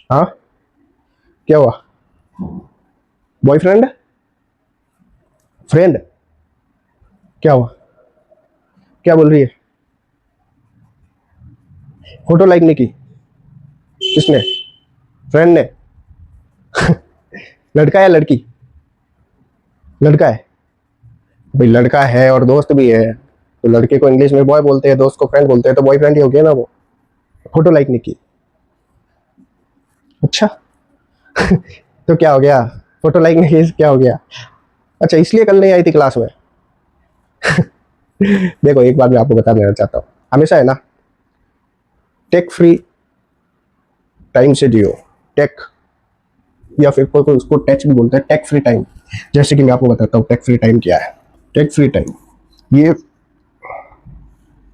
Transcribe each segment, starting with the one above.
हाँ, क्या हुआ? बॉयफ्रेंड? फ्रेंड? क्या हुआ? क्या बोल रही है? फोटो लाइक नहीं की? किसने? फ्रेंड ने? लड़का या लड़की? लड़का है? भाई लड़का है और दोस्त भी है, तो लड़के को इंग्लिश में बॉय बोलते हैं, दोस्त को फ्रेंड बोलते हैं, तो बॉयफ्रेंड ही हो गया ना वो। फोटो लाइक नहीं की? अच्छा। तो क्या हो गया? फोटो लाइक नहीं की क्या हो गया? अच्छा, इसलिए कल नहीं आई थी क्लास में? देखो, एक बात मैं आपको बता देना चाहता हूँ, हमेशा है ना, टेक फ्री टाइम से जियो। टेक, या फिर कोई कोई उसको टच भी बोलता है, टेक फ्री टाइम। जैसे कि मैं आपको बताता हूँ टेक फ्री टाइम क्या है। टेक फ्री टाइम, ये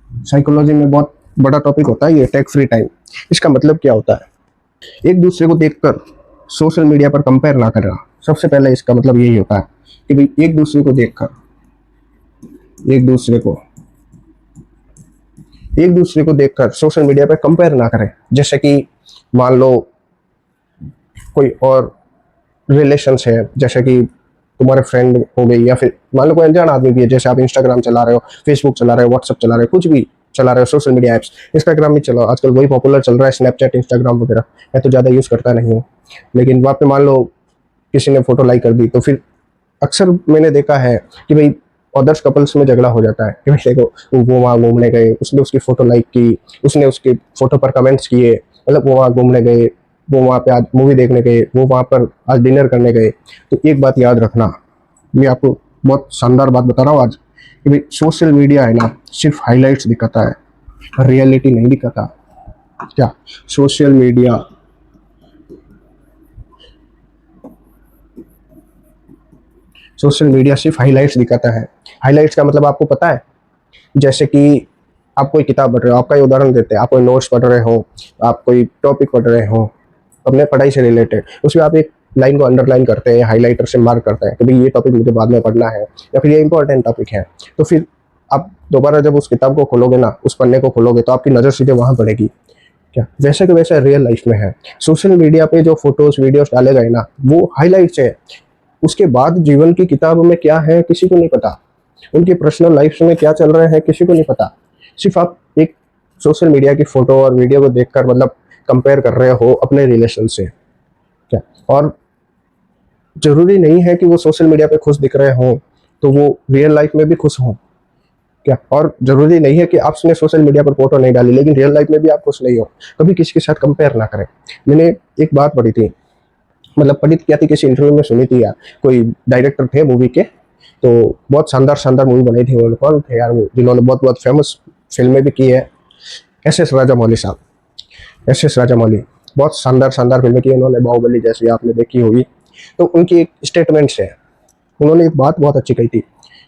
साइकोलॉजी में बहुत बड़ा टॉपिक होता है, ये टेक फ्री टाइम। इसका मतलब क्या होता है? एक दूसरे को देखकर सोशल मीडिया पर कंपेयर ना करना। सबसे पहले इसका मतलब यही होता है कि भाई एक दूसरे को एक दूसरे को देखकर सोशल मीडिया पर कंपेयर ना करें। जैसे कि मान लो कोई और रिलेशन है, जैसे कि तुम्हारे फ्रेंड हो गई, या फिर मान लो कोई अनजान आदमी भी है, जैसे आप इंस्टाग्राम चला रहे हो, फेसबुक चला रहे हो, व्हाट्सअप चला रहे हो, कुछ भी चला रहे हो, सोशल मीडिया एप्स, इंस्टाग्राम भी चलाओ, आजकल वही पॉपुलर चल रहा है, स्नैपचैट, इंस्टाग्राम वगैरह। मैं तो ज़्यादा यूज़ करता नहीं हूँ, लेकिन वहाँ पे मान लो किसी ने फोटो लाइक कर दी, तो फिर अक्सर मैंने देखा है कि भाई अदर्स कपल्स में झगड़ा हो जाता है कि भाई देखो, वो वहाँ घूमने गए, उसने उसकी फोटो लाइक की, उसने उसकी फोटो पर कमेंट्स किए, मतलब वो वहाँ घूमने गए, वो वहाँ पे आज मूवी देखने गए, वो वहाँ पर आज डिनर करने गए। तो एक बात याद रखना, मैं आपको बहुत शानदार बात बता रहा हूँ आज, कि भाई सोशल मीडिया है ना, सिर्फ हाईलाइट्स दिखाता है, रियलिटी नहीं दिखाता। क्या? सोशल मीडिया सोशल मीडिया सिर्फ हाईलाइट्स दिखाता है। हाईलाइट्स का मतलब आपको पता है? जैसे कि आप कोई किताब पढ़ रहे हो, आपका ये उदाहरण देते हैं, आप कोई नोट्स पढ़ रहे हो, आप कोई टॉपिक पढ़ रहे हो अपने पढ़ाई से रिलेटेड, उसमें आप एक लाइन को अंडरलाइन करते हैं, हाईलाइटर से मार्क करते हैं कि भाई ये टॉपिक मुझे बाद में पढ़ना है, या फिर ये इंपॉर्टेंट टॉपिक है। तो फिर आप दोबारा जब उस किताब को खोलोगे ना, उस पन्ने को खोलोगे, तो आपकी नज़र सीधे वहाँ पड़ेगी। क्या? वैसे के वैसे रियल लाइफ में है। सोशल मीडिया पे जो फोटोज वीडियोस डाले गए ना, वो हाईलाइट्स है। उसके बाद जीवन की किताब में क्या है किसी को नहीं पता, उनकी पर्सनल लाइफ में क्या चल रहा है किसी को नहीं पता। सिर्फ आप एक सोशल मीडिया की फोटो और वीडियो को देखकर मतलब कंपेयर कर रहे हो अपने रिलेशन से। क्या? और जरूरी नहीं है कि वो सोशल मीडिया पे खुश दिख रहे हो तो वो रियल लाइफ में भी खुश हो। क्या? और जरूरी नहीं है कि आपने सोशल मीडिया पर फोटो नहीं डाली लेकिन रियल लाइफ में भी आप खुश नहीं हो। कभी किसी के साथ कंपेयर ना करें। मैंने एक बात पढ़ी थी, मतलब पढ़ी क्या थी, किसी इंटरव्यू में सुनी थी यार, कोई डायरेक्टर थे मूवी के, तो बहुत शानदार शानदार मूवी बनाई थी उन्होंने। कौन थे यार वो, जिन्होंने बहुत बहुत फेमस फिल्में भी की है? एस एस राजा मौली साहब। एस एस राजा मौली, बहुत शानदार शानदार फिल्में की उन्होंने, बाहुबली जैसी आपने देखी होगी। तो उनकी एक स्टेटमेंट्स है, उन्होंने एक बात बहुत अच्छी कही थी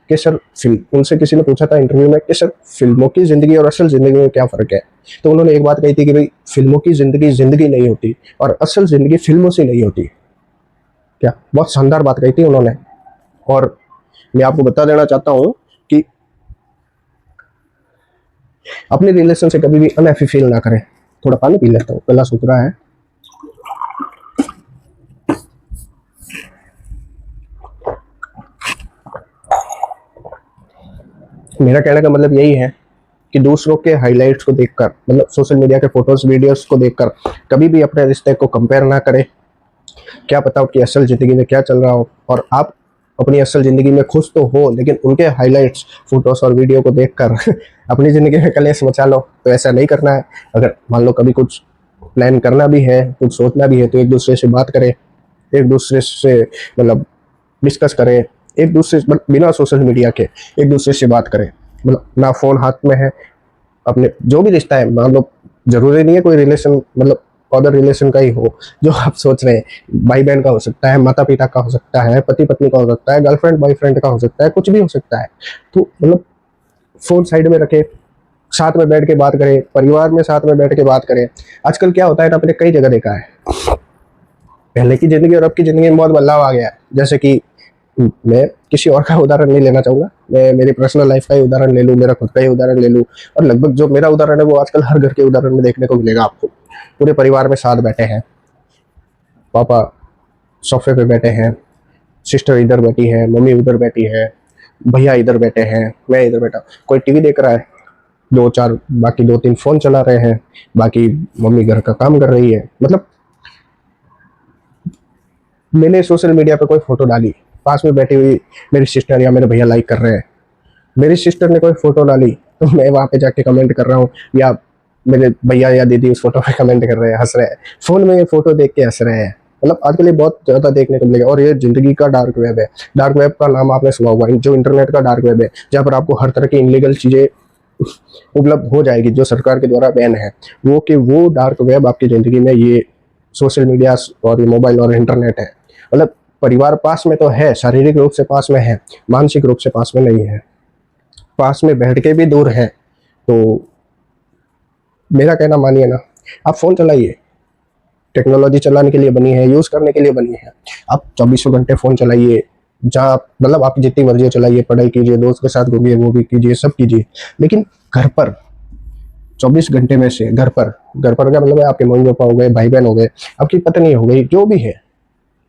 कि सर फिल्म, उनसे किसी ने पूछा था इंटरव्यू में कि सर फिल्मों की जिंदगी और असल जिंदगी में क्या फर्क है? तो उन्होंने एक बात कही थी कि भाई फिल्मों की जिंदगी जिंदगी नहीं होती और असल जिंदगी फिल्मों से नहीं होती। क्या? बहुत शानदार बात कही थी उन्होंने। और मैं आपको बता देना चाहता हूँ कि अपने रिलेशन से कभी भी अनहैप्पी फील ना करें। थोड़ा पानी पी लेता हूँ, गला सूख रहा है। मेरा कहने का मतलब यही है कि दूसरों के हाइलाइट्स को देखकर, मतलब सोशल मीडिया के फोटोज वीडियोस को देखकर कभी भी अपने रिश्ते को कंपेयर ना करें। क्या पता आपकी असल ज़िंदगी में क्या चल रहा हो और आप अपनी असल ज़िंदगी में खुश तो हो, लेकिन उनके हाइलाइट्स फोटोस और वीडियो को देखकर अपनी ज़िंदगी में कलेश मचा लो, तो ऐसा नहीं करना है। अगर मान लो कभी कुछ प्लान करना भी है, कुछ सोचना भी है, तो एक दूसरे से बात करें, एक दूसरे से मतलब डिस्कस करें, एक दूसरे से बिना सोशल मीडिया के एक दूसरे से बात करें, मतलब ना फ़ोन हाथ में है। अपने जो भी रिश्ता है, मान लो जरूरी नहीं है कोई रिलेशन मतलब अदर रिलेशन का ही हो जो आप सोच रहे हैं, भाई बहन का हो सकता है, माता पिता का हो सकता है, पति पत्नी का हो सकता है, गर्लफ्रेंड बॉयफ्रेंड का हो सकता है, कुछ भी हो सकता है। तो मतलब फोन साइड में रखे, साथ में बैठ के बात करें, परिवार में साथ में बैठ के बात करें। आजकल क्या होता है ना, आपने कई जगह देखा है, पहले की जिंदगी और अब की जिंदगी में बहुत बदलाव आ गया है। जैसे कि मैं किसी और का उदाहरण नहीं लेना चाहूंगा, मैं मेरी पर्सनल लाइफ का ही उदाहरण ले लूँ, मेरा खुद का ही उदाहरण ले लूँ। और लगभग जो मेरा उदाहरण है वो आजकल हर घर के उदाहरण में देखने को मिलेगा आपको। पूरे परिवार में साथ बैठे हैं, पापा सोफे पे बैठे हैं, सिस्टर इधर बैठी है, मम्मी उधर बैठी है, भैया इधर बैठे हैं, मैं इधर बैठा, कोई टीवी देख रहा है, दो चार बाकी दो तीन फोन चला रहे हैं, बाकी मम्मी घर का काम कर रही है। मतलब मैंने सोशल मीडिया पे कोई फोटो डाली, पास में बैठी हुई मेरी सिस्टर या मेरे भैया लाइक कर रहे हैं, मेरी सिस्टर ने कोई फोटो डाली तो मैं वहां पे जाके कमेंट कर रहा हूँ, या मेरे भैया या दीदी उस फोटो पे कमेंट कर रहे हैं, हंस रहे हैं, फोन में ये फोटो देख के हंस रहे हैं। मतलब आजकल ये बहुत ज्यादा देखने को मिलेगा। और ये जिंदगी का डार्क वेब है। डार्क वेब का नाम आपने सुना होगा, जो इंटरनेट का डार्क वेब है, जहाँ पर आपको हर तरह की इनलीगल चीजें उपलब्ध हो जाएगी जो सरकार के द्वारा बैन है। वो डार्क वेब आपकी जिंदगी में ये सोशल मीडिया और ये मोबाइल और इंटरनेट है। मतलब परिवार पास में तो है, शारीरिक रूप से पास में है, मानसिक रूप से पास में नहीं है, पास में बैठ के भी दूर है। तो मेरा कहना मानिए ना, आप फोन चलाइए, टेक्नोलॉजी चलाने के लिए बनी है, यूज करने के लिए बनी है। आप 24 घंटे फोन चलाइए, जहाँ मतलब आप जितनी मर्जी चलाइए, पढ़ाई कीजिए, दोस्त के साथ घूमिए, वो भी कीजिए, सब कीजिए, लेकिन घर पर 24 घंटे में से घर पर क्या मतलब है, आपके मम्मी पापा हो गए, भाई बहन हो गए, आपकी पत्नी हो गई, जो भी है,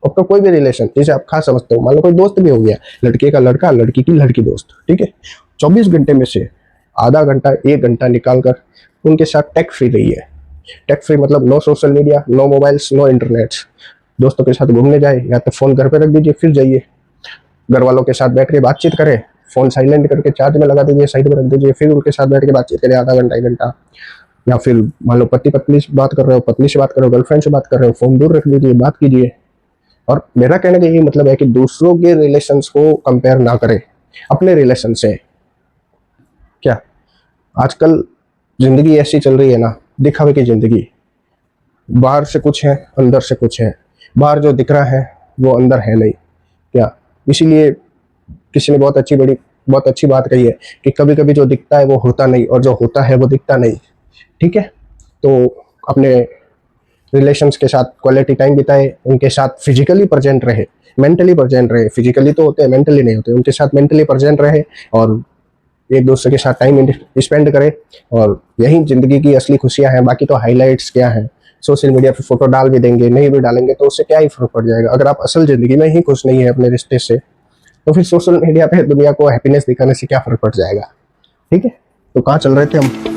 आपका कोई भी रिलेशन जिसे आप खास समझते हो, मान लो कोई दोस्त भी हो गया, लड़के का लड़का, लड़की की लड़की दोस्त, ठीक है, 24 घंटे में से आधा घंटा 1 घंटा निकाल कर उनके साथ टेक फ्री रही है। टेक फ्री मतलब no social media, no mobiles, no internet. दोस्तों के साथ घूमने जाए या तो फोन घर पे रख दीजिए, फिर जाइए घर वालों के साथ बैठ के बातचीत करें, फोन साइलेंट करके चार्ज में लगा दीजिए, साइड में रख दीजिए, फिर उनके साथ बैठ के बातचीत करें आधा घंटा 1 घंटा। या फिर मान लो पति पत्नी से बात कर रहे हो, पत्नी से बात कर रहे हो, गर्लफ्रेंड से बात कर रहे हो, फोन दूर रख दीजिए, बात कीजिए। और मेरा कहने का यही मतलब है कि दूसरों के रिलेशंस को कंपेयर ना करें अपने रिलेशन से। क्या आजकल जिंदगी ऐसी चल रही है ना, दिखावे की जिंदगी, बाहर से कुछ है, अंदर से कुछ है, बाहर जो दिख रहा है वो अंदर है नहीं। क्या इसीलिए किसी ने बहुत अच्छी बात कही है कि कभी कभी जो दिखता है वो होता नहीं, और जो होता है वो दिखता नहीं। ठीक है, तो अपने रिलेशंस के साथ क्वालिटी टाइम बिताए, उनके साथ फिजिकली प्रेजेंट रहे, मेंटली प्रेजेंट रहे। फिजिकली तो होते हैं, मेंटली नहीं होते, उनके साथ मेंटली प्रेजेंट रहे और एक दूसरे के साथ टाइम स्पेंड करें। और यही जिंदगी की असली खुशियां हैं। बाकी तो हाईलाइट्स क्या हैं, सोशल मीडिया पे फोटो डाल भी देंगे, नहीं भी डालेंगे तो उससे क्या ही फर्क पड़ जाएगा। अगर आप असल जिंदगी में ही खुश नहीं है अपने रिश्ते से, तो फिर सोशल मीडिया पे दुनिया को हैप्पीनेस दिखाने से क्या फर्क पड़ जाएगा। ठीक है, तो कहाँ चल रहे थे हम।